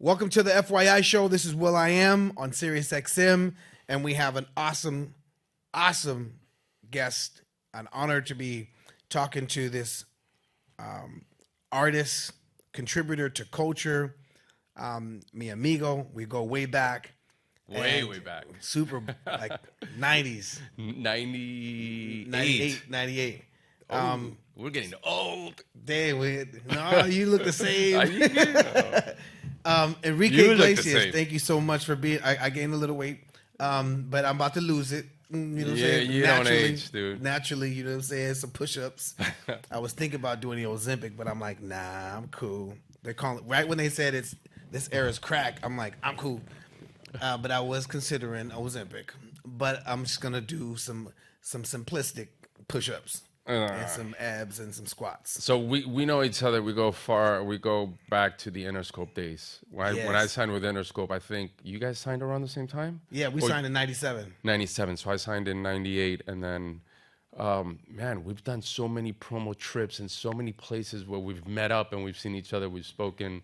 Welcome to the FYI Show. This is will.i.am on Sirius XM, and we have an awesome guest. An honor to be talking to this artist, contributor to culture, mi amigo. We go way back. Way back. Super, like 90s. 98. Oh, we're getting old. Damn, no, you look the same. Enrique You look the Iglesias, same. thank you so much for being. I gained a little weight, but I'm about to lose it. You know what I'm saying? You don't age, dude. Naturally, you know what I'm saying? Some push-ups. I was thinking about doing the Ozempic, but I'm like, nah, I'm cool. They're calling right when they said this era's crack. I'm like, I'm cool. But I was considering Ozempic, but I'm just gonna do some simplistic push-ups. And some abs and some squats. So we know each other. We go far. We go back to the Interscope days. When I signed with Interscope, I think you guys signed around the same time? Yeah, we signed in 97. 97. So I signed in 98. And then, man, we've done so many promo trips and so many places where we've met up and we've seen each other. We've spoken.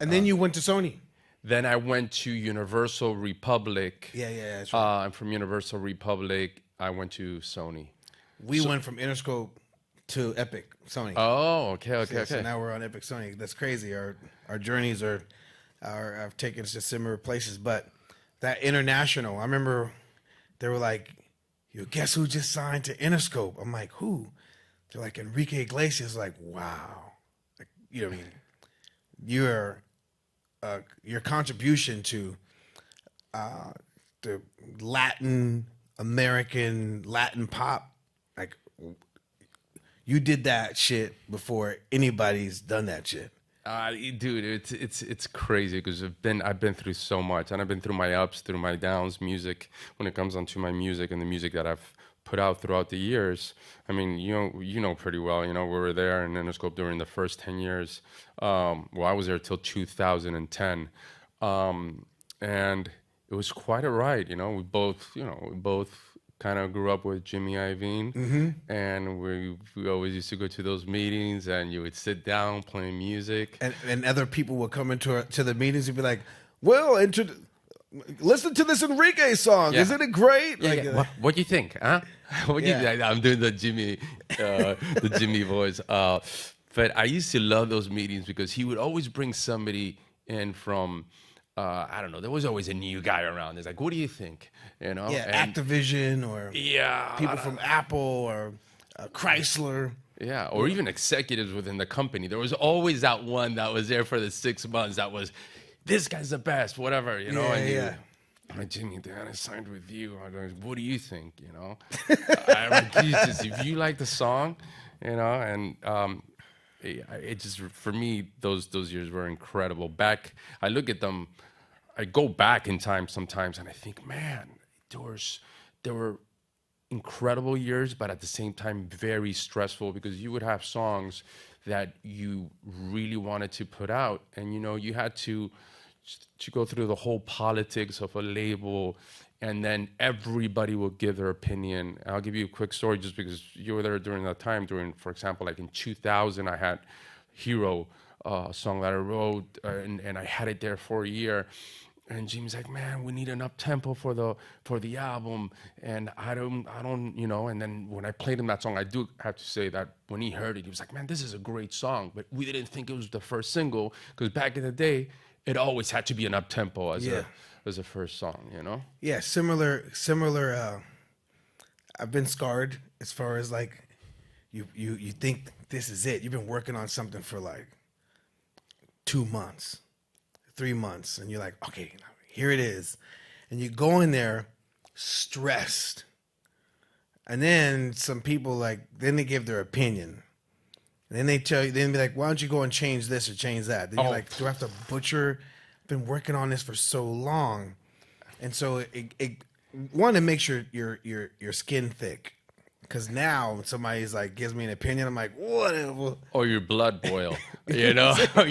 And then you went to Sony. Then I went to Universal Republic. Yeah, that's right. And from Universal Republic, I went to Sony. We went from Interscope to Epic Sony. Oh, okay. So now we're on Epic Sony. That's crazy. Our journeys have taken us to similar places. But that international, I remember they were like, "You guess who just signed to Interscope?" I'm like, "Who?" They're like Enrique Iglesias. Like, wow, like, you know what I mean? Your contribution to the Latin pop. Like, you did that shit before anybody's done that shit. Dude, it's crazy because I've been through so much, and I've been through my ups, through my downs. Music, when it comes onto my music and the music that I've put out throughout the years. I mean, you know pretty well. You know, we were there in Interscope during the first 10 years. Well, I was there till 2010, and it was quite a ride. You know, we both kind of grew up with Jimmy Iovine, and we always used to go to those meetings, and you would sit down playing music, and other people would come into to the meetings and be like, "Well, listen to this Enrique song, Yeah. isn't it great?" Yeah, like, yeah. What do you think, huh? What do you Yeah. think? I'm doing the Jimmy voice, but I used to love those meetings because he would always bring somebody in from. I don't know. There was always a new guy around. It's like, what do you think? You know, Activision or people from Apple or Chrysler. Yeah, or even executives within the company. There was always that one that was there for the 6 months that was, this guy's the best, whatever, you know. I'm like, Jimmy, Dan, I signed with you. I'm like, what do you think, you know? I'm like, Jesus, if you like the song, you know, and it just, for me, those years were incredible. I look at them, I go back in time sometimes, and I think, man, there were incredible years, but at the same time very stressful, because you would have songs that you really wanted to put out, and you had to go through the whole politics of a label, and then everybody will give their opinion. I'll give you a quick story just because you were there during that time. For example, like in 2000, I had Hero, a song that I wrote, and I had it there for a year. And Jimmy's like, man, we need an up tempo for the album, and I don't, And then when I played him that song, I do have to say that when he heard it, he was like, man, this is a great song, but we didn't think it was the first single, because back in the day, it always had to be an up tempo as a first song, you know? Yeah, similar. I've been scarred as far as like, you think this is it. You've been working on something for like 2 months. 3 months, and you're like, okay, here it is, and you go in there stressed, and then some people then they give their opinion, and then they tell you, then be like, why don't you go and change this or change that? Then you're like, do I have to butcher? I've been working on this for so long, and so it one, it makes your skin thick. Because now somebody's like gives me an opinion, I'm like, whatever. Or your blood boil, you know? or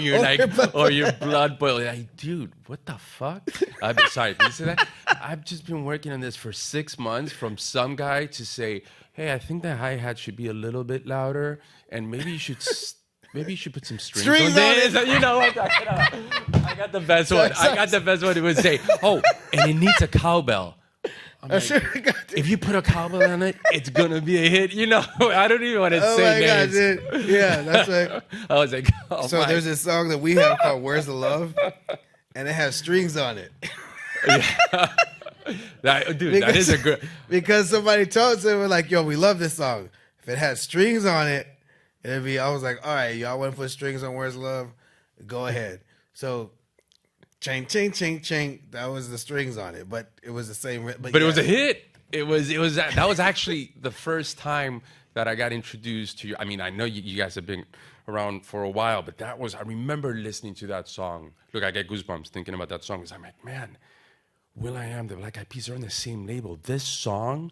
your blood boil. Like, dude, what the fuck? Sorry, did you say that? I've just been working on this for 6 months, from some guy to say, hey, I think the hi-hat should be a little bit louder, and maybe you should maybe you should put some strings Strings on on this. it. You know what? I got the best one. I got the best one. He would say, "Oh, and it needs a cowbell." I'm like, if you put a cowbell on it, it's gonna be a hit. You know, I don't even want to say names. God, dude. Yeah, that's right. I was like, oh So my. there's this song that we have called "Where's the Love," and it has strings on it. That is a good. Because somebody told us, they were like, "Yo, we love this song. If it had strings on it, it'd be." I was like, "All right, y'all want to put strings on Where's the Love? Go ahead." So, ching, ching, ching, ching. That was the strings on it, but it was the same. But it was a hit. It was that was actually the first time that I got introduced to you. I mean, I know you guys have been around for a while, but I remember listening to that song. Look, I get goosebumps thinking about that song because I'm like, man, will.i.am, the Black Eyed Peas are on the same label. This song,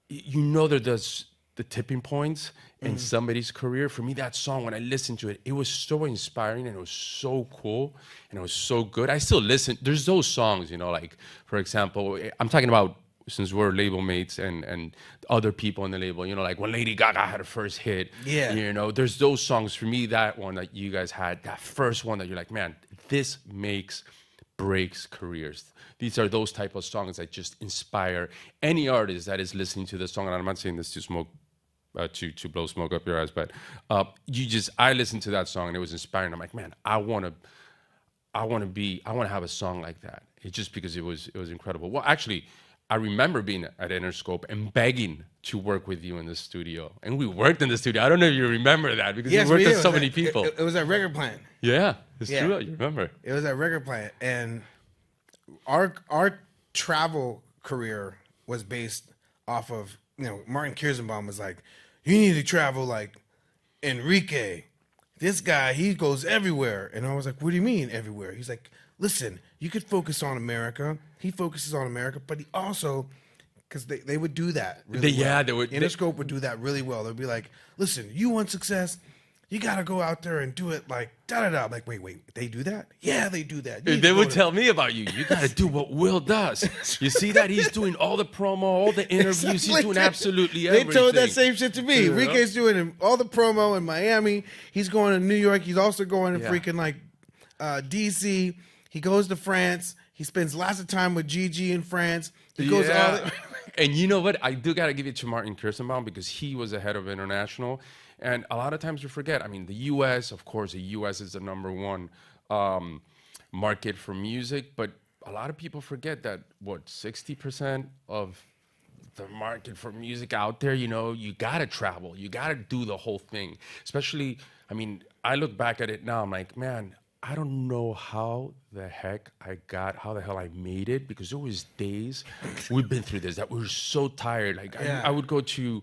you know, there's the tipping points in somebody's career. For me, that song, when I listened to it, it was so inspiring and it was so cool and it was so good. I still listen. There's those songs, you know, like, for example, I'm talking about since we're label mates and other people in the label, you know, like when Lady Gaga had her first hit, you know, there's those songs. For me, that one that you guys had, that first one that you're like, man, this breaks careers. These are those type of songs that just inspire any artist that is listening to the song. And I'm not saying this to smoke, to blow smoke up your ass, but I listened to that song and it was inspiring. I'm like, man, I want to have a song like that. It's just because it was incredible. Well, actually, I remember being at Interscope and begging to work with you in the studio. And we worked in the studio. I don't know if you remember that because you worked with so many people. It was at Record Plant. Yeah, it's true. You remember. It was at Record Plant. And our travel career was based off of, you know, Martin Kirsenbaum was like, you need to travel like Enrique. This guy, he goes everywhere. And I was like, what do you mean everywhere? He's like, listen, you could focus on America. He focuses on America, but he also, because they would do that really well. They would. Interscope would do that really well. They'd be like, listen, you want success? You got to go out there and do it like da-da-da. I'm like, wait, they do that? Yeah, they do that. They would tell me about you. You got to do what Will does. You see that? He's doing all the promo, all the interviews. Exactly. He's doing absolutely everything. They told that same shit to me. Enrique's doing all the promo in Miami. He's going to New York. He's also going to freaking like D.C. He goes to France. He spends lots of time with Gigi in France. He goes all the And you know what? I do got to give it to Martin Kirsenbaum because he was the head of international. And a lot of times you forget. I mean, the U.S., of course, the U.S. is the number one market for music. But a lot of people forget that, 60% of the market for music out there, you know, you got to travel. You got to do the whole thing. Especially, I mean, I look back at it now. I'm like, man, I don't know how the hell I made it, because there was days, we've been through this, that we were so tired. Like I would go to,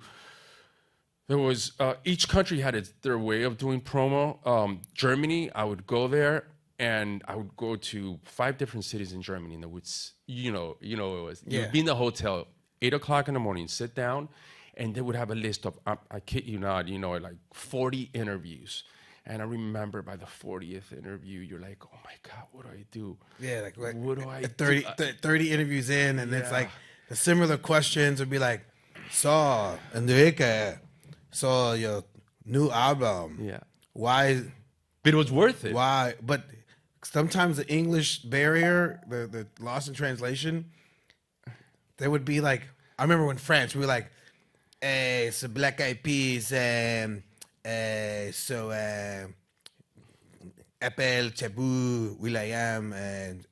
there was, each country had their way of doing promo. Germany, I would go there and I would go to 5 different cities in Germany, and it would, you know, it was, you'd be in the hotel, 8 o'clock in the morning, sit down, and they would have a list of, I kid you not, you know, like 40 interviews. And I remember by the 40th interview, you're like, oh my God, what do I do? Yeah, like what do I 30 interviews in, and it's like the similar questions would be like, so, Enrique, so your new album. Yeah. Why? But it was worth it. Why? But sometimes the English barrier, the loss in translation, they would be like, I remember when France, we were like, hey, it's a Black Eyed Peas, Appel, Taboo, will.i.am, and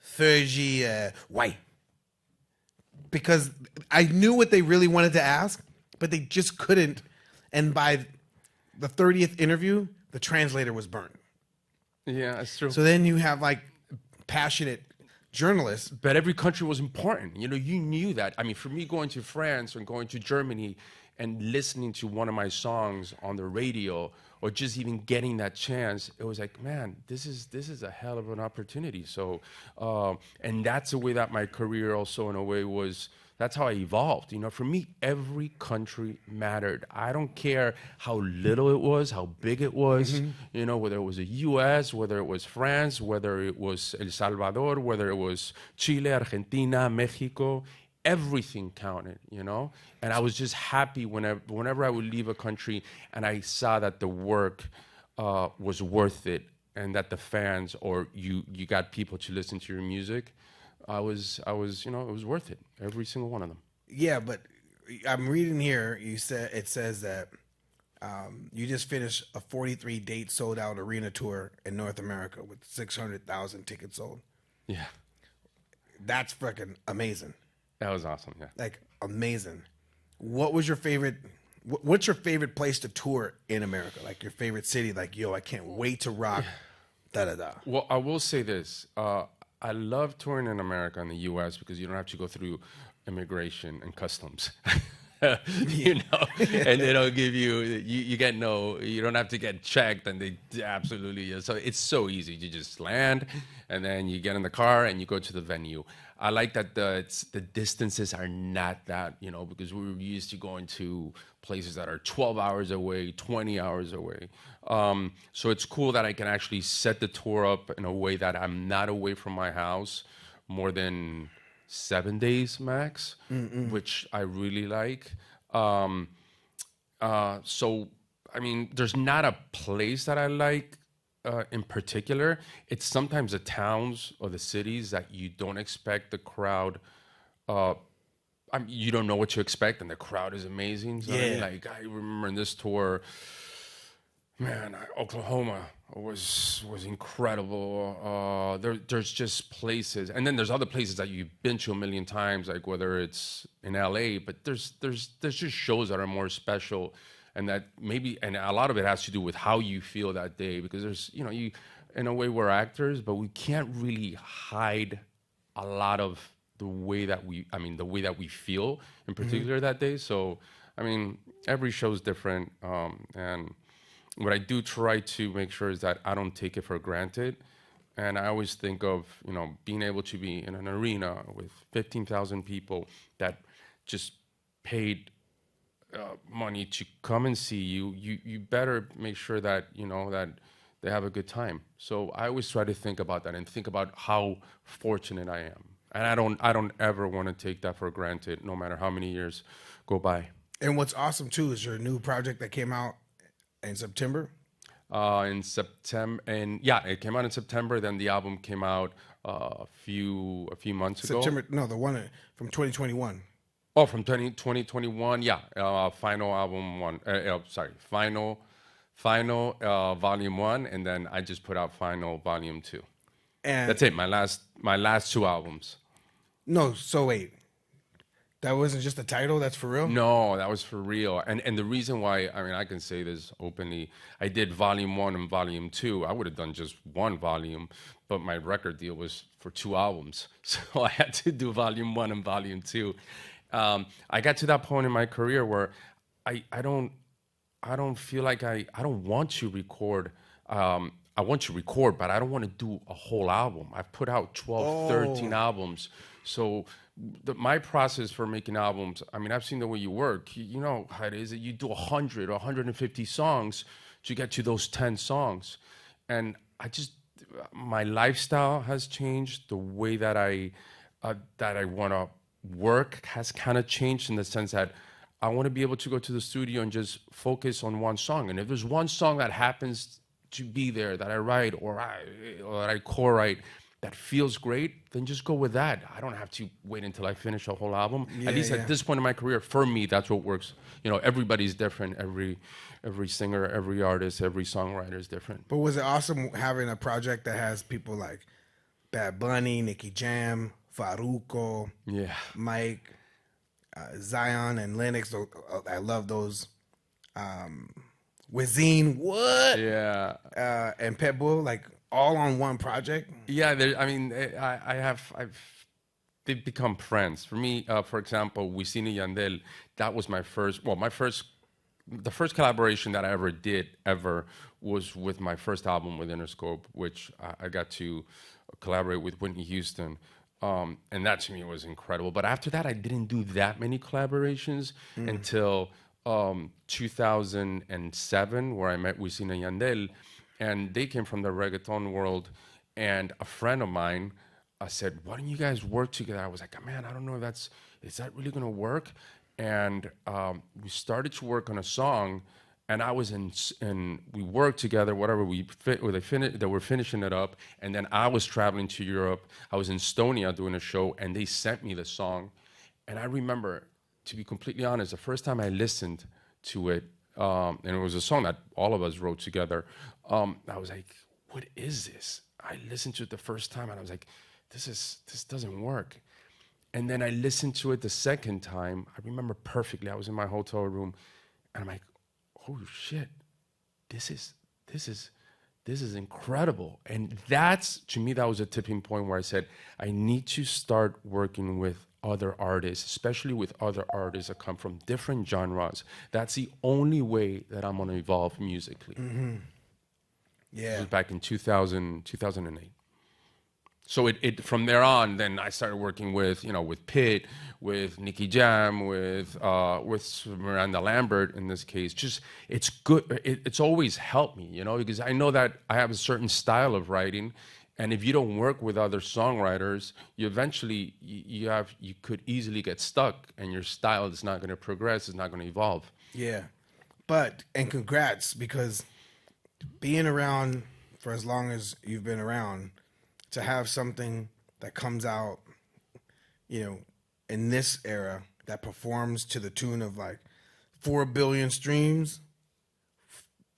Fergie, why? Because I knew what they really wanted to ask, but they just couldn't. And by the 30th interview, the translator was burned. Yeah, that's true. So then you have like passionate journalists. But every country was important. You know, you knew that. I mean, for me, going to France and going to Germany and listening to one of my songs on the radio, or just even getting that chance, it was like, man, this is a hell of an opportunity. So, and that's the way that my career also, in a way, was. That's how I evolved. You know, for me, every country mattered. I don't care how little it was, how big it was. You know, whether it was the U.S., whether it was France, whether it was El Salvador, whether it was Chile, Argentina, Mexico. everything counted, you know? And I was just happy whenever I would leave a country and I saw that the work was worth it and that the fans or you got people to listen to your music, I was, you know, it was worth it. Every single one of them. Yeah, but I'm reading here. It says that you just finished a 43 date sold out arena tour in North America with 600,000 tickets sold. Yeah. That's freaking amazing. That was awesome. Yeah. Like amazing. What was your favorite? What's your favorite place to tour in America? Like your favorite city? Like, yo, I can't wait to rock. Da da da. Well, I will say this. I love touring in America and the U.S. because you don't have to go through immigration and customs. You know, and they don't give you get you don't have to get checked, and they absolutely, so it's so easy. You just land and then you get in the car and you go to the venue. I like that the distances are not that, you know, because we're used to going to places that are 12 hours away, 20 hours away. So it's cool that I can actually set the tour up in a way that I'm not away from my house more than 7 days max, which I really like. So, I mean, there's not a place that I like in particular. It's sometimes the towns or the cities that you don't expect the crowd. You don't know what to expect, and the crowd is amazing. So, I mean, like, I remember in this tour, man, Oklahoma was incredible. There's just places, and then there's other places that you've been to a million times, like whether it's in LA, but there's just shows that are more special, and that maybe, and a lot of it has to do with how you feel that day, because there's, you know, you, in a way we're actors, but we can't really hide a lot of the way that we feel in particular that day. So, I mean, every show's different, and what I do try to make sure is that I don't take it for granted. And I always think of, you know, being able to be in an arena with 15,000 people that just paid money to come and see you. You better make sure that, you know, that they have a good time. So I always try to think about that and think about how fortunate I am. And I don't ever want to take that for granted, no matter how many years go by. And what's awesome too is your new project that came out in September. In September, and yeah, it came out in September. Then the album came out a few months ago. September, no, the one from 2021. Oh, from 2021, yeah. Final album one. Final volume one, and then I just put out Final volume 2. And that's it. My last 2 albums. No, so wait. That wasn't just the title? That's for real? No, that was for real. And the reason why, I mean, I can say this openly, I did volume 1 and volume 2. I would have done just 1 volume, but my record deal was for 2 albums. So I had to do volume 1 and volume 2. I got to that point in my career where I don't feel like I don't want to record. I want to record, but I don't want to do a whole album. I've put out 12, 13 albums. So my process for making albums, I mean, I've seen the way you work. You know how it is that you do 100 or 150 songs to get to those 10 songs. And my lifestyle has changed. The way that I want to work has kind of changed in the sense that I want to be able to go to the studio and just focus on one song. And if there's one song that happens to be there that I write or that I co-write that feels great, then just go with that. I don't have to wait until I finish a whole album. At least at this point in my career, for me, that's what works. You know, everybody's different. Every singer, every artist, every songwriter is different. But was it awesome having a project that has people like Bad Bunny, Nicky Jam, Farruko, Mike, Zion, and Lennox? I love those. Wizine, what? Yeah. And Pitbull, like all on one project. Yeah, I mean, they've become friends. For me, for example, Wisin y Yandel, that was the first collaboration that I ever did was with my first album with Interscope, which I got to collaborate with Whitney Houston. And that to me was incredible. But after that, I didn't do that many collaborations until 2007, where I met Wisin y Yandel, and they came from the reggaeton world. And a friend of mine I said, why don't you guys work together? I was like, man, I don't know if is that really gonna work? And we started to work on a song, and I was and we worked together, whatever they were finishing it up, and then I was traveling to Europe. I was in Estonia doing a show, and they sent me the song, and I remember, to be completely honest, the first time I listened to it, and it was a song that all of us wrote together. I was like, what is this? I listened to it the first time, and I was like, this doesn't work. And then I listened to it the second time. I remember perfectly. I was in my hotel room, and I'm like, "Oh shit, this is incredible." And to me, that was a tipping point where I said, I need to start working with other artists, especially with other artists that come from different genres. That's the only way that I'm gonna evolve musically. Mm-hmm. Yeah. This was back in 2008. So it from there on, then I started working with Pitt, with Nicky Jam, with Miranda Lambert in this case. Just it's good. It's always helped me, because I know that I have a certain style of writing, and if you don't work with other songwriters, you eventually you could easily get stuck, and your style is not going to progress. It's not going to evolve. Yeah, and congrats, because being around for as long as you've been around, to have something that comes out, in this era that performs to the tune of like 4 billion streams.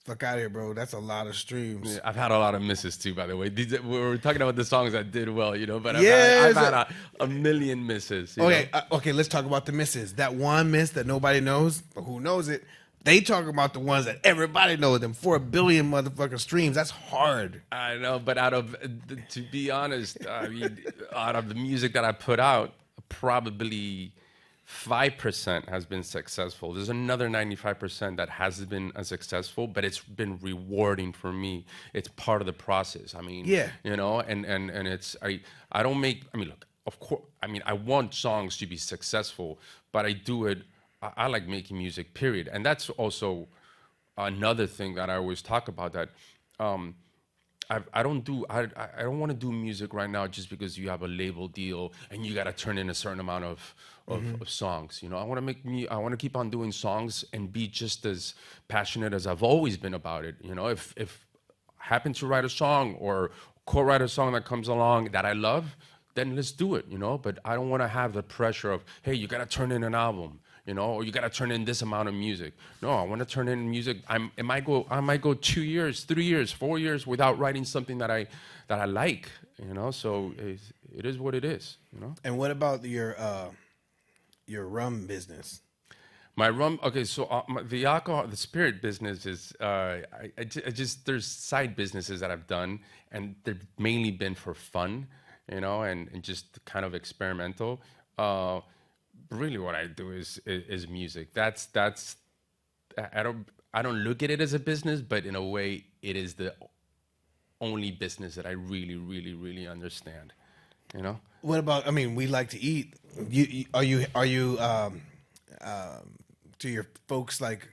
Fuck out of here, bro. That's a lot of streams. Yeah, I've had a lot of misses too, by the way. We were talking about the songs that did well, but Yes. I've had a million misses. Okay, let's talk about the misses. That one miss that nobody knows, but who knows it? They talk about the ones that everybody knows, them 4 billion motherfucking streams. That's hard. I know, but to be honest, I mean, out of the music that I put out, probably 5% has been successful. There's another 95% that hasn't been as successful, but it's been rewarding for me. It's part of the process. I mean, yeah, and it's I don't make. I mean, look, of course. I mean, I want songs to be successful, but I do it. I like making music, period. And that's also another thing that I always talk about, that I don't want to do music right now just because you have a label deal and you got to turn in a certain amount of songs. I want to keep on doing songs and be just as passionate as I've always been about it. If I happen to write a song or co-write a song that comes along that I love, then let's do it. But I don't want to have the pressure of, hey, you got to turn in an album. Or you got to turn in this amount of music. No, I want to turn in music. I might go 2 years, 3 years, 4 years without writing something that I like. So it is what it is. And what about your rum business? My rum. Okay, so the alcohol, the spirit business is. There's side businesses that I've done, and they've mainly been for fun. And just kind of experimental. Really what I do is music. That's I don't look at it as a business, but in a way it is the only business that I really, really, really understand. What about, we like to eat. Are you to your folks, like,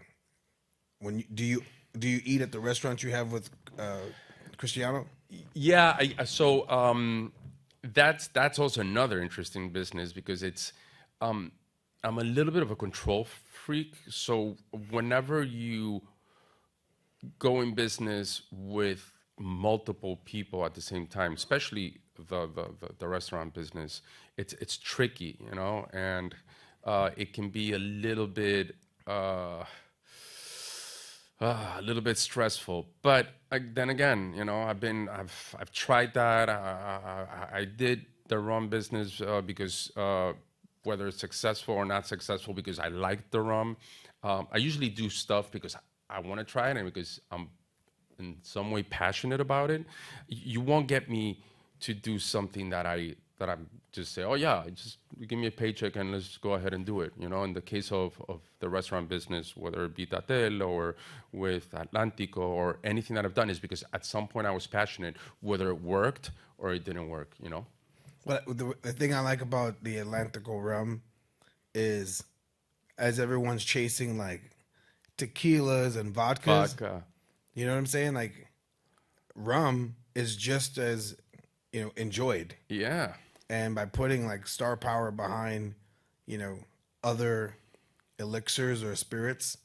do you eat at the restaurant you have with Cristiano? Yeah, that's also another interesting business, because it's I'm a little bit of a control freak. So whenever you go in business with multiple people at the same time, especially the restaurant business, it's tricky, and it can be a little bit stressful. But then again, I've tried that. I did the rum business because. Whether it's successful or not successful, because I like the rum. I usually do stuff because I want to try it and because I'm in some way passionate about it. You won't get me to do something that I'm just say, oh yeah, just give me a paycheck and let's go ahead and do it. In the case of the restaurant business, whether it be Tatel or with Atlántico or anything that I've done, is because at some point I was passionate, whether it worked or it didn't work. Well, the thing I like about the Atlantico rum is, as everyone's chasing like tequilas and vodkas, you know what I'm saying? Like, rum is just as enjoyed. Yeah. and by putting like star power behind, you know, other elixirs or spirits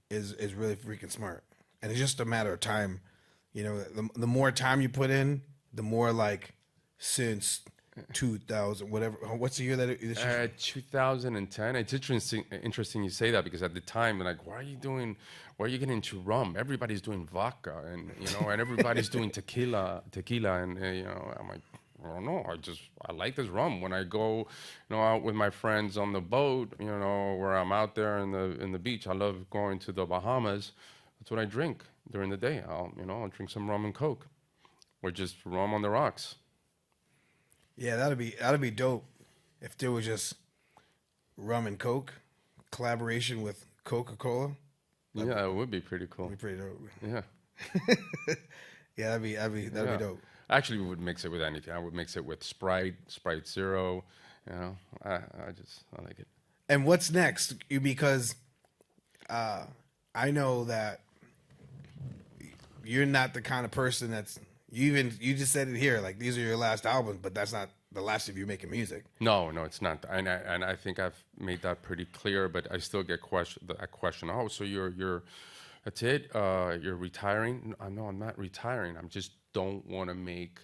is really freaking smart. And it's just a matter of time. You know, the more time you put in, the more like since 2000, whatever. What's the year that it? 2010. It's interesting you say that because at the time, like, why are you getting into rum? Everybody's doing vodka, and and everybody's doing tequila, and I'm like, I don't know. I like this rum. When I go, out with my friends on the boat, where I'm out there in the beach. I love going to the Bahamas. That's what I drink during the day. I'll drink some rum and Coke, or just rum on the rocks. Yeah, that'd be dope if there was just rum and Coke collaboration with Coca-Cola. Yeah, it would be pretty cool. That'd be pretty dope. Yeah. Yeah, that'd be dope. Actually, we would mix it with anything. I would mix it with Sprite Zero. I like it. And what's next? Because I know that you're not the kind of person that's you just said it here, like these are your last albums, but that's not the last of you making music. No, it's not. And I think I've made that pretty clear. But I still get a question. Oh, so you're that's it? You're retiring? No, I'm not retiring. I just don't want to make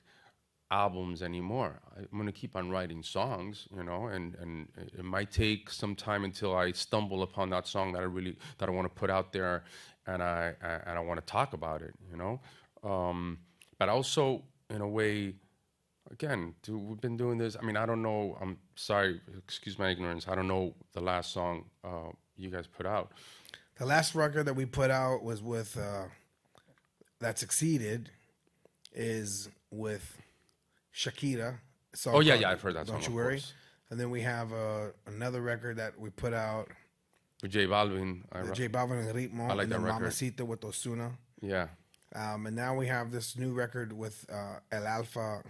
albums anymore. I'm going to keep on writing songs, and it might take some time until I stumble upon that song that I want to put out there, and I want to talk about it, But also, in a way, again, we've been doing this. I mean, I don't know. I'm sorry. Excuse my ignorance. I don't know the last song you guys put out. The last record that we put out was with that succeeded is with Shakira. Oh yeah, I've heard that song. Don't you worry. And then we have another record that we put out with J Balvin. J Balvin and Ritmo. I like and that record. Mamacita with Ozuna. Yeah. And now we have this new record with El Alfa.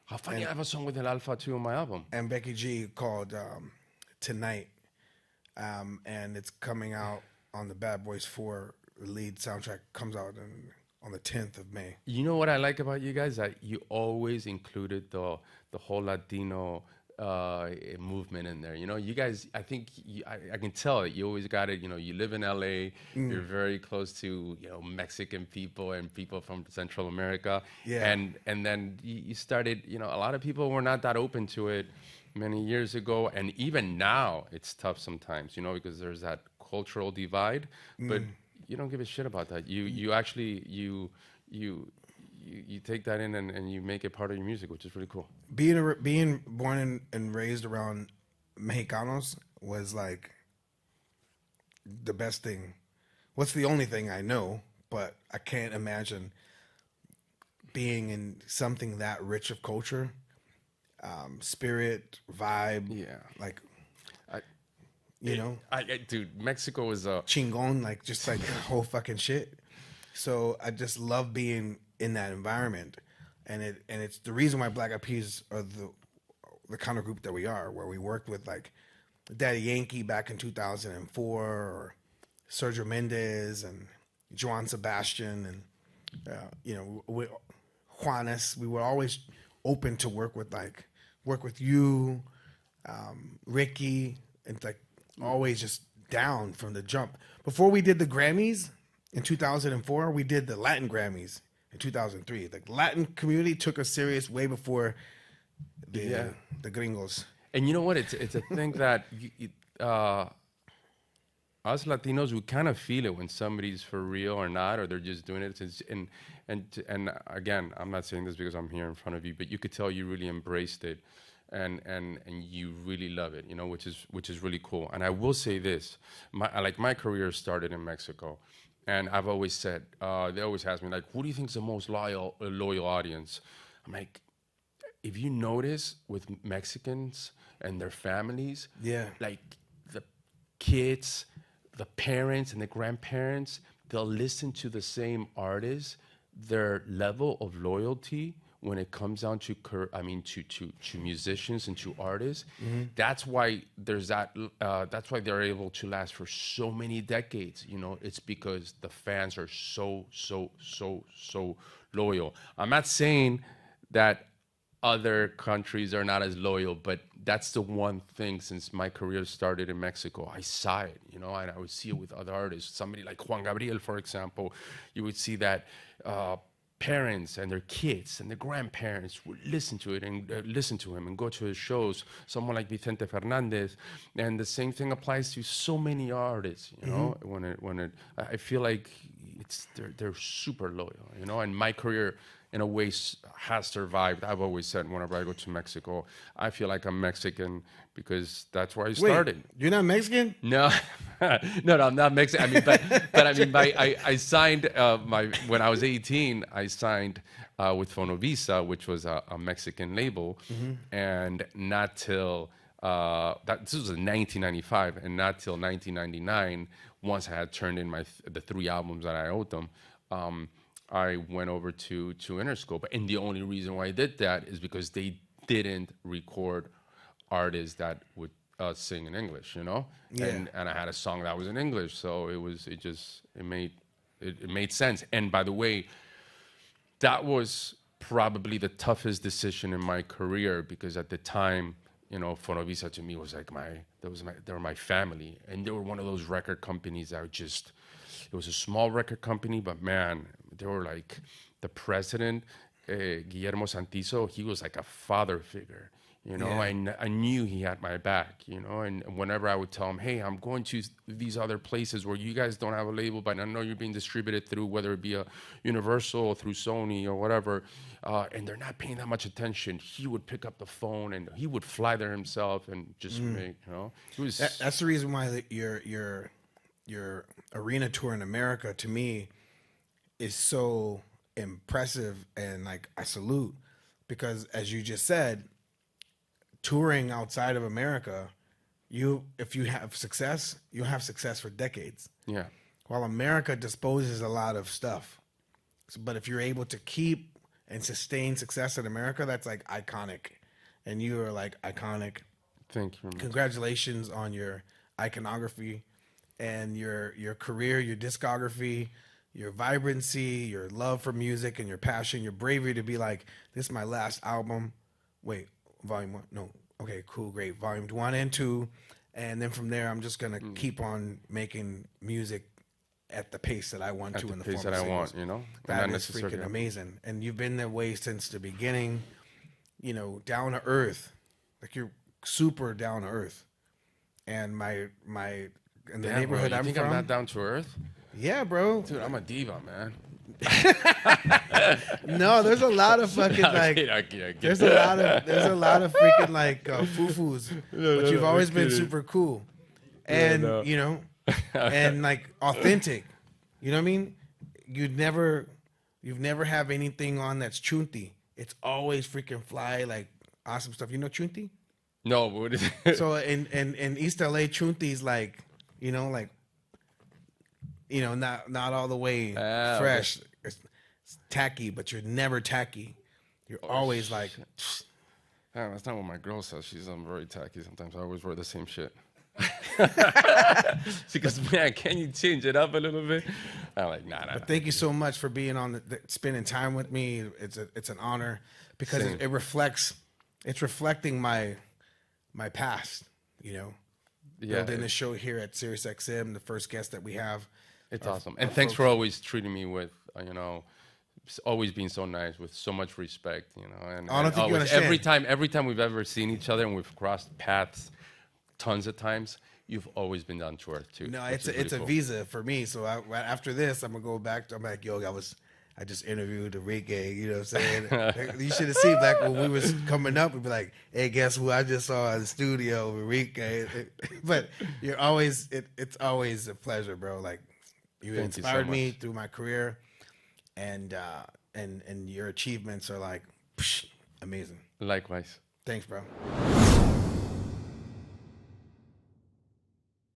How funny! I have a song with El Alfa too on my album. And Becky G called Tonight, and it's coming out on the Bad Boys 4 lead soundtrack. Comes out on the 10th of May. You know what I like about you guys? That you always included the whole Latino movement in there. You guys, I think I can tell it. You always got it. You live in LA. You're very close to Mexican people and people from Central America. Yeah. And then you started. A lot of people were not that open to it many years ago, and even now it's tough sometimes. Because there's that cultural divide. But you don't give a shit about that. You actually you take that in and you make it part of your music, which is really cool. Being born and raised around Mexicanos was like the best thing. What's the only thing I know, but I can't imagine being in something that rich of culture, spirit, vibe. Yeah, like. Dude, Mexico is a chingon, like just like whole fucking shit. So I just love being in that environment, and it's the reason why Black Eyed Peas are the kind of group that we are, where we worked with like Daddy Yankee back in 2004, or Sergio Mendes and Joan Sebastian, and Juanes. We were always open to work with you, Ricky, and like. Always just down from the jump. Before we did the Grammys in 2004, we did the Latin Grammys in 2003. The Latin community took us serious way before the gringos. And you know what? It's a thing that us Latinos, we kind of feel it when somebody's for real or not, or they're just doing it. And again, I'm not saying this because I'm here in front of you, but you could tell you really embraced it. And you really love it, which is really cool. And I will say this, my career started in Mexico, and I've always said, they always ask me like, who do you think is the most loyal audience? I'm like, if you notice with Mexicans and their families, like the kids, the parents and the grandparents, they'll listen to the same artists. Their level of loyalty when it comes down to musicians and to artists, that's why there's that. That's why they're able to last for so many decades. It's because the fans are so loyal. I'm not saying that other countries are not as loyal, but that's the one thing since my career started in Mexico. I saw it, and I would see it with other artists. Somebody like Juan Gabriel, for example, you would see that parents and their kids and their grandparents would listen to it and listen to him and go to his shows. Someone like Vicente Fernandez, and the same thing applies to so many artists. I feel like they're super loyal. And my career, in a way, has survived. I've always said whenever I go to Mexico, I feel like I'm Mexican because that's where I started. Wait, you're not Mexican? No, no, I'm not Mexican. I mean, but I mean, I signed when I was 18. I signed with Fonovisa, which was a Mexican label, and not till this was in 1995, and not till 1999. Once I had turned in the 3 albums that I owed them, I went over to Interscope. And the only reason why I did that is because they didn't record artists that would sing in English, Yeah. And I had a song that was in English, so it made sense. And by the way, that was probably the toughest decision in my career, because at the time, Fonovisa to me was like they were my family, and they were one of those record companies that it was a small record company, but man, they were like the president, Guillermo Santizo. He was like a father figure, I knew he had my back, and whenever I would tell him, hey, I'm going to these other places where you guys don't have a label, but I know you're being distributed through, whether it be a Universal or through Sony or whatever, and they're not paying that much attention, he would pick up the phone and he would fly there himself and just make, it was... That's the reason why your arena tour in America, to me, is so impressive, and like I salute, because as you just said, touring outside of America, if you have success, you'll have success for decades. Yeah. While America disposes a lot of stuff, but if you're able to keep and sustain success in America, that's like iconic, and you are like iconic. Thank you. Congratulations on your iconography and your career, your discography, your vibrancy, your love for music, and your passion, your bravery to be like, this is my last album. Wait, volume 1? No. Okay, cool, great. Volume 1 and 2. And then from there, I'm just going to keep on making music at the pace that I want to in the pace form that of I want, singles. That is freaking amazing. And you've been that way since the beginning, down to earth. Like, you're super down to earth. And in the neighborhood I'm from. You think I'm not down to earth? Yeah, bro. Dude, I'm a diva, man. No, there's a lot of fucking there's a lot of freaking like foo-foos, but you've always been super cool, and and like authentic. You know what I mean? You've never have anything on that's chunti. It's always freaking fly, like awesome stuff. You know chunti? No, what is it? So in East LA, chunti's like not all the way fresh. Okay. It's tacky, but you're never tacky. You're always like... That's not what my girl says. She's very tacky sometimes. I always wear the same shit. She goes, man, can you change it up a little bit? I'm like, nah. But thank you so much for being on, spending time with me. It's an honor, because it reflects... It's reflecting my past, building this show here at SiriusXM, the first guest that we have. It's awesome. And thanks for always treating me with, always being so nice, with so much respect, And I don't think you understand. Every time we've ever seen each other and we've crossed paths tons of times, you've always been down to earth too. No, it's a visa for me. So after this, I'm going to go back. I'm like, yo, I just interviewed Enrique, you know what I'm saying? You should have seen back when we was coming up, we'd be like, hey, guess who I just saw in the studio, Enrique. But you're always, it's always a pleasure, bro. Like, you inspired me through my career, and your achievements are like amazing. Likewise. Thanks, bro.